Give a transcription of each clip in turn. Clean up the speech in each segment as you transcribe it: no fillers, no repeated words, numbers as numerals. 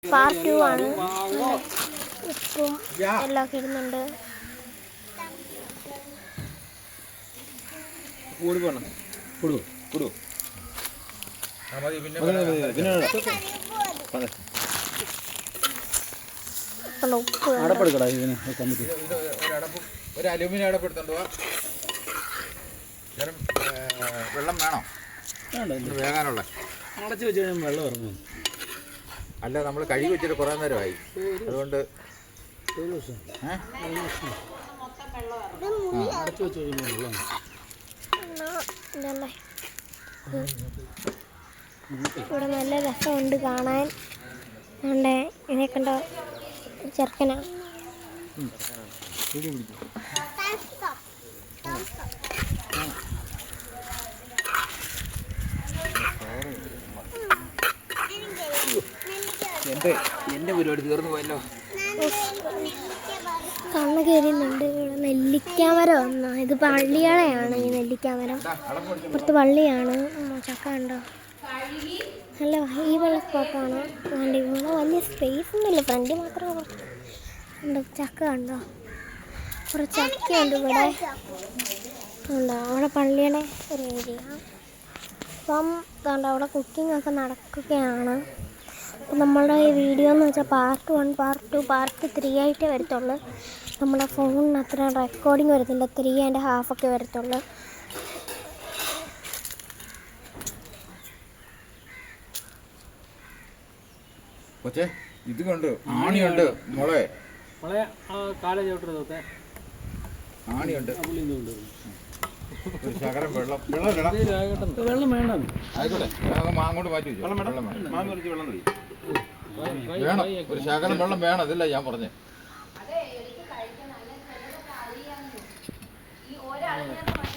Part 2 ആണ്. ഉപ്പും എല്ലാം ഒക്കെ ഇടുന്നുണ്ട്. ഉപ്പ് ഒരു അലൂമിനിയം അടപ്പെടുത്തോണ്ട് പോവാ. വെള്ളം വേണോ? വേകാനുള്ള അടച്ചു വെച്ച് കഴിയുമ്പോൾ വെള്ളം ഇറങ്ങും. അല്ല, നമ്മൾ കഴുകി വെച്ചിട്ട് കുറേ നേരമായി, അതുകൊണ്ട് അടച്ചു വെച്ച് കഴിയുമ്പോൾ വെള്ളം ഇവിടെ നല്ല രസമുണ്ട് കാണാൻ. അതുകൊണ്ട് ഇതിനെ കണ്ടോ, ചെറുക്കനാ. എൻ്റെ പരിപാടി തീർന്നു പോയല്ലോ. കണ്ണ് കയറിയുന്നുണ്ട്. ഇവിടെ നെല്ലിക്കാമരം വന്നോ, ഇത് പള്ളിയാളെയാണ് ഈ നെല്ലിക്കാമരം. ഇപ്പുറത്ത് പള്ളിയാണ്. ചക്ക ഉണ്ടോ, നല്ല ഈ വെള്ളപ്പൊക്കമാണ്. വണ്ടി ഇവിടെ വലിയ സ്പേസ് ഒന്നുമില്ല, ഫ്രണ്ടിൽ മാത്രമേ ഉണ്ട്. ചക്ക കണ്ടോ, കുറച്ച് ചക്കയുണ്ട് ഇവിടെ. ഉണ്ടോ, അവിടെ പള്ളിയുടെ ഒരു ഏരിയ. അപ്പം അതുകൊണ്ട് അവിടെ കുക്കിംഗ് ഒക്കെ നടക്കുകയാണ്. അപ്പം നമ്മളുടെ ഈ വീഡിയോ എന്ന് വെച്ചാൽ പാർട്ട് 1, പാർട്ട് 2, പാർട്ട് 3 ആയിട്ടേ വരത്തുള്ളൂ. നമ്മുടെ ഫോണിന് അത്ര റെക്കോർഡിങ് വരത്തില്ല, 3.5 ഒക്കെ വരത്തുള്ളൂ. കൊച്ചേ, ഇത് കണ്ട് ആണിയുണ്ട് മോളെ, ആണിയുണ്ട്. ഒരു ശകലം വെള്ളം വെള്ളം വേണം. ആയിക്കോട്ടെ, അങ്ങോട്ട് മാറ്റി വെച്ചു. വെള്ളം വേണം, ഒരു ശകലം വെള്ളം വേണം. അതല്ല ഞാൻ പറഞ്ഞേ.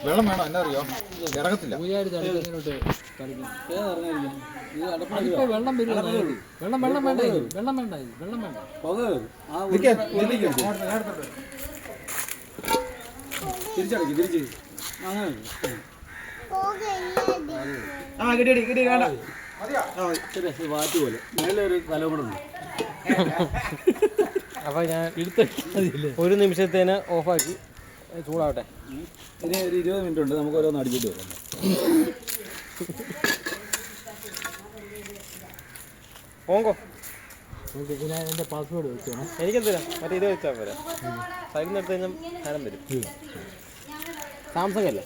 വെള്ളം വേണം, എന്നാ അറിയോ, ഇറങ്ങത്തില്ല. തിരിച്ചടക്കി തിരിച്ച് അങ്ങനെ വാറ്റ് പോലെ മേലെ ഒരു കല കൂടെ ഉണ്ട്. അപ്പോൾ ഞാൻ ഒരു നിമിഷത്തേന് ഓഫാക്കി ചൂടാവട്ടെ. ഇനി ഒരു 20 മിനിറ്റ് ഉണ്ട്, നമുക്ക് ഓരോന്ന് അടിച്ചിട്ട് വരാം. ഓങ്കോ ഞാൻ എൻ്റെ പാസ്വേഡ് വെച്ചോണം. എനിക്കെന്തിനാ, മറ്റേ ഇത് വെച്ചാൽ പോരാ. സൈഡിൽ നിന്ന് എടുത്ത് കഴിഞ്ഞാൽ സാധനം വരും. സാംസങ് അല്ലേ?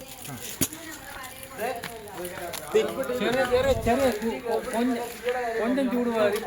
ചെറിയ കൊഞ്ചം ചൂട് മതി.